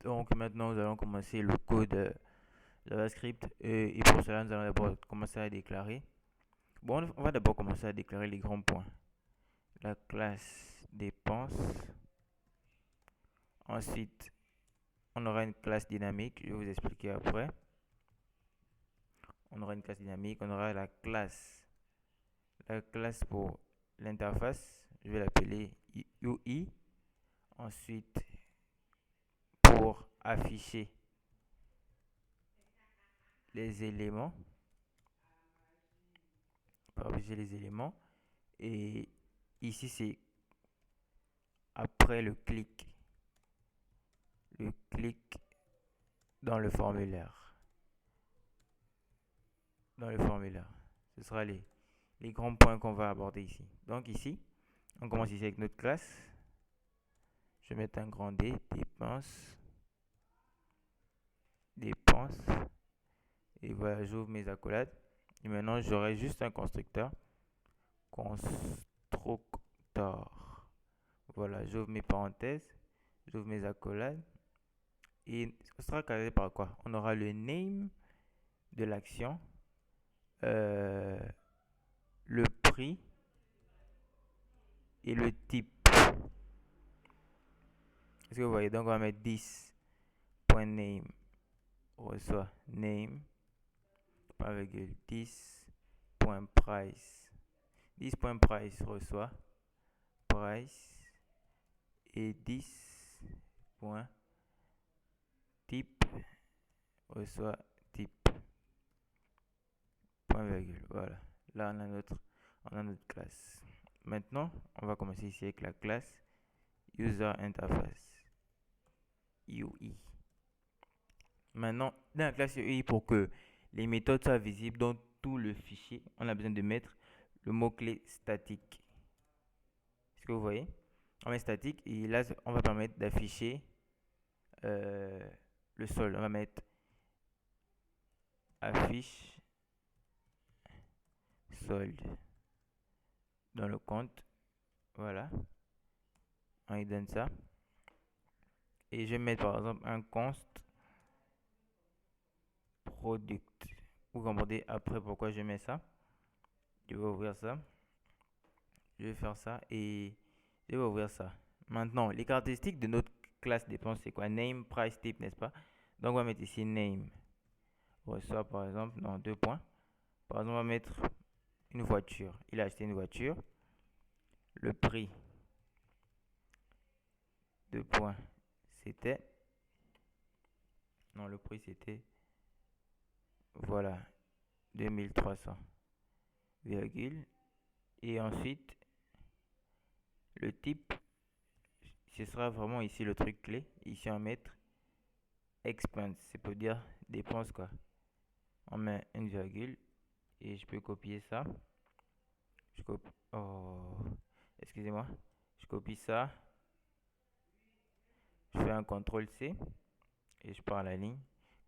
Donc maintenant, nous allons commencer le code JavaScript et pour cela, nous allons d'abord commencer à déclarer. Bon, on va d'abord commencer à déclarer les grands points. La classe dépense. Ensuite, on aura une classe dynamique. Je vais vous expliquer après. On aura une classe dynamique. On aura la classe pour l'interface. Je vais l'appeler UI. Ensuite, pour afficher les éléments. Pour afficher les éléments. Et ici, c'est après le clic dans le formulaire. Ce sera les grands points qu'on va aborder ici. Donc ici, on commence ici avec notre classe. Je vais mettre un grand D, dépense. Et voilà, j'ouvre mes accolades. Et maintenant, j'aurai juste un constructeur. Constructeur. Voilà, j'ouvre mes parenthèses. J'ouvre mes accolades. Et ce sera cadré par quoi? On aura le name de l'action, le prix et le type. Est-ce que vous voyez? Donc on va mettre 10.name reçoit name, point virgule 10.price. 10.price reçoit price et 10.type reçoit type. Point virgule. Voilà. Là on a notre classe. Maintenant, on va commencer ici avec la classe User Interface UI. Maintenant, dans la classe UI, pour que les méthodes soient visibles dans tout le fichier, on a besoin de mettre le mot-clé statique. Est-ce que vous voyez? On met statique et là, on va permettre d'afficher le solde. On va mettre affiche solde dans le compte. Voilà. On y donne ça. Et je vais mettre par exemple un const product. Vous comprenez après pourquoi je mets ça. Je vais ouvrir ça. Je vais faire ça et je vais ouvrir ça. Maintenant, les caractéristiques de notre classe dépense, c'est quoi? Name, price, type, n'est-ce pas? Donc, on va mettre ici name. Reçoit par exemple, non, 2 points. Par exemple, on va mettre une voiture. Il a acheté une voiture. Le prix, 2 points. C'était. Non, le prix c'était. Voilà, 2300, virgule. Et ensuite, le type, ce sera vraiment ici le truc clé. Ici, on va mettre expense. C'est pour dire dépense quoi. On met une virgule et je peux copier ça. Je copie. Oh, excusez-moi. Je copie ça. Je fais un CTRL C et je pars à la ligne.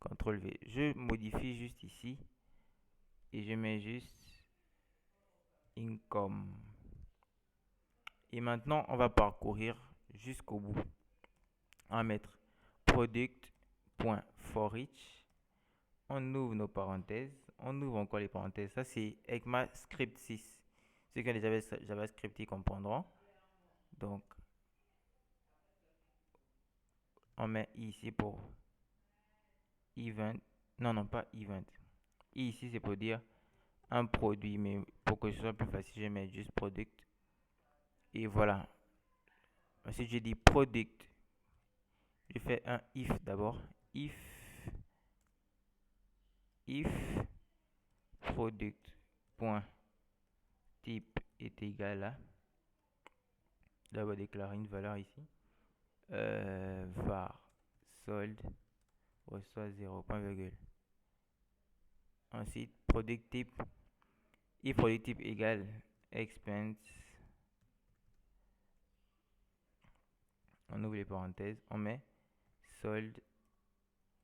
CTRL V. Je modifie juste ici et je mets juste income. Et maintenant, on va parcourir jusqu'au bout. On va mettre product.forEach. On ouvre nos parenthèses. On ouvre encore les parenthèses. Ça, c'est ECMAScript 6. Ceux qui ont déjà JavaScript, ils comprendront. Donc, on met ici pour event. Non, non, pas event. Et ici, c'est pour dire un produit. Mais pour que ce soit plus facile, je mets juste product. Et voilà. Ensuite, je dis product. Je fais un if d'abord. If product point type est égal à. D'abord déclarer une valeur ici. Var solde reçoit 0, point virgule. Ensuite, product type. If product type égale expense. On ouvre les parenthèses. On met solde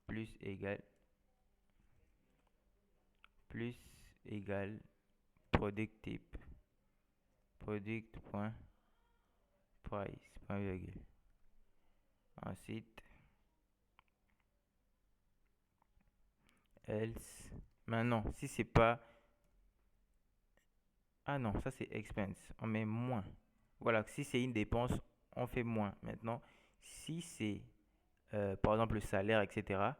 plus égal product type product.price, point virgule. Ensuite, else. Maintenant, si c'est pas... Ah non, ça c'est expense. On met moins. Voilà, si c'est une dépense, on fait moins. Maintenant, si c'est par exemple le salaire, etc.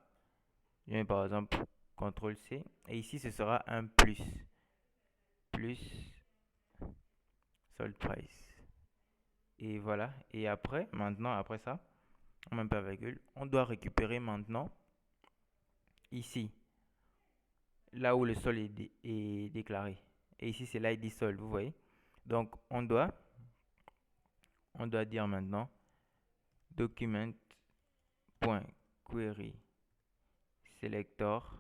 Je mets par exemple CTRL C. Et ici, ce sera un plus. Plus sold price. Et voilà. Et après, maintenant, après ça, on met un virgule. On doit récupérer maintenant ici, là où le sol est déclaré. Et ici, c'est l'ID sol, vous voyez. Donc, on doit dire maintenant document.query selector.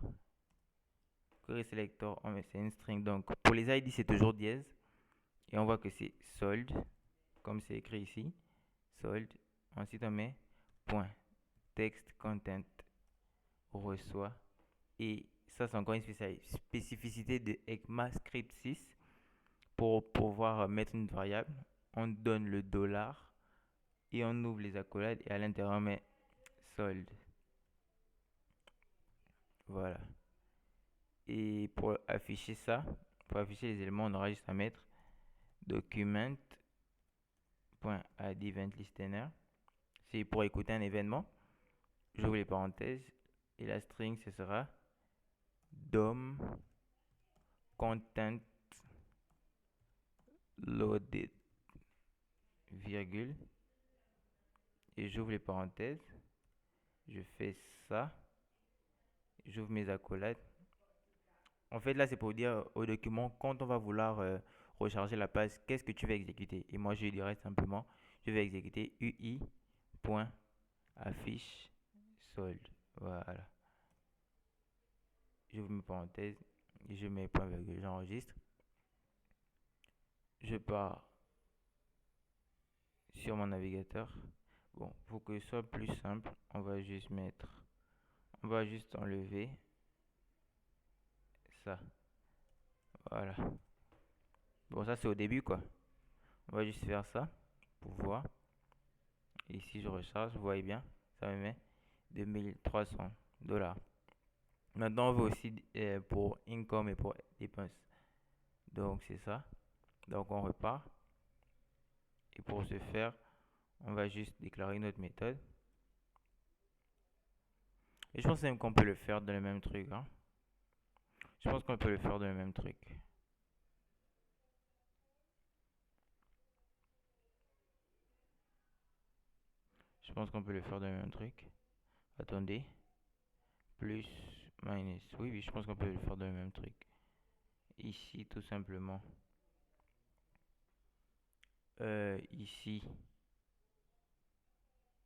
Query selector, c'est une string. Donc, pour les ID, c'est toujours dièse. Et on voit que c'est sold, comme c'est écrit ici. Sold. Ensuite, on met point text content reçoit. Et ça, c'est encore une spécificité de ECMAScript 6. Pour pouvoir mettre une variable, on donne le dollar et on ouvre les accolades et à l'intérieur on met sold. Voilà. Et pour afficher ça, pour afficher les éléments, on aura juste à mettre document.addEventListener. C'est pour écouter un événement. J'ouvre les parenthèses et la string ce sera DOM content loaded virgule et j'ouvre les parenthèses, je fais ça, j'ouvre mes accolades. En fait là c'est pour dire au document quand on va vouloir recharger la page, qu'est-ce que tu vas exécuter. Et moi je dirais simplement je vais exécuter ui.affiche sold. Voilà, j'ouvre mes parenthèses et je mets point virgule, j'enregistre, je pars sur mon navigateur. Bon, pour que ce soit plus simple, on va juste enlever ça. Voilà. Bon, ça c'est au début quoi. On va juste faire ça pour voir. Ici, je recharge, vous voyez bien, ça me met 2300 $. Maintenant, on veut aussi pour income et pour dépenses. Donc, c'est ça. Donc, on repart. Et pour ce faire, on va juste déclarer notre méthode. Et je pense même qu'on peut le faire dans le même truc. Hein. Je pense qu'on peut le faire dans le même truc. Je pense qu'on peut le faire dans le même truc. Attendez. Plus, minus. Oui, oui, je pense qu'on peut le faire dans le même truc. Ici, tout simplement. Ici,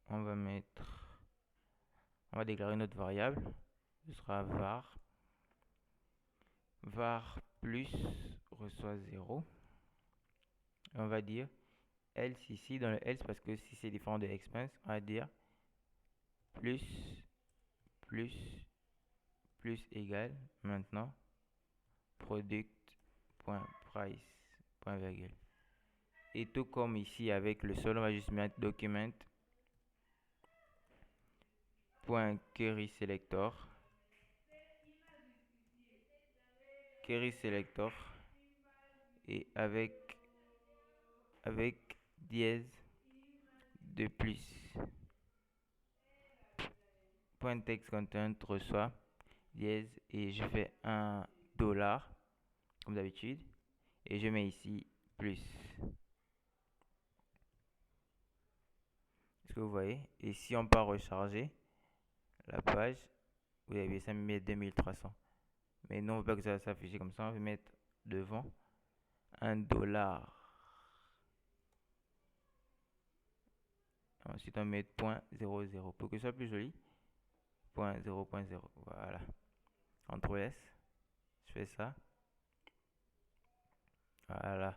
on va déclarer notre variable. Ce sera var plus reçoit 0. On va dire else ici dans le else parce que si c'est différent de expense, on va dire plus plus plus égal maintenant product.price point virgule. Et tout comme ici avec le sol, on va juste mettre document.query selector et avec dièse de plus point text content reçoit dièse et je fais un dollar comme d'habitude et je mets ici plus. Est-ce que vous voyez? Et si on part recharger la page, vous avez ça me met 2300. Mais non, on veut pas que ça s'affiche comme ça, on va mettre devant un dollar. Ensuite on met .00 pour que ce soit plus joli. .0.0, voilà. CTRL S, je fais ça. Voilà.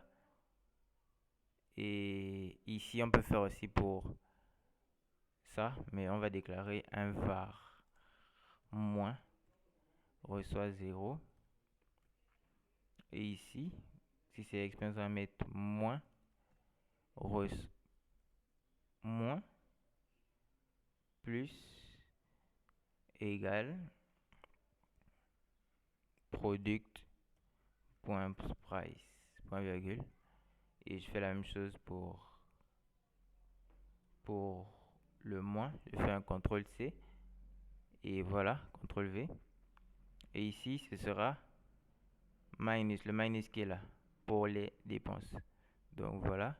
Et ici on peut faire aussi pour ça, mais on va déclarer un var moins reçoit 0. Et ici, si c'est expérience, on va mettre moins plus égal product.price, point virgule. Et je fais la même chose pour le mois. Je fais un CTRL C. Et voilà, CTRL V. Et ici, ce sera minus, le minus qui est là pour les dépenses. Donc voilà.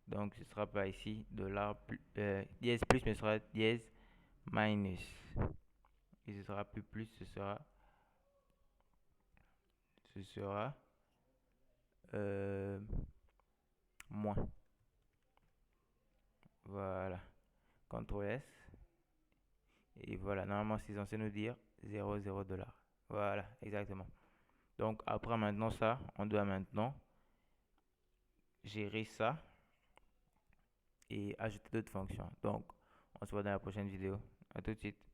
Donc ce sera pas ici dollar dièse plus, mais ce sera dièse minus. Et ce sera plus, ce sera moins. Voilà. CTRL S. Et voilà, normalement c'est censé nous dire 0,0 dollars. Voilà, exactement. Donc après maintenant ça, on doit maintenant gérer ça et ajouter d'autres fonctions. Donc on se voit dans la prochaine vidéo. À tout de suite.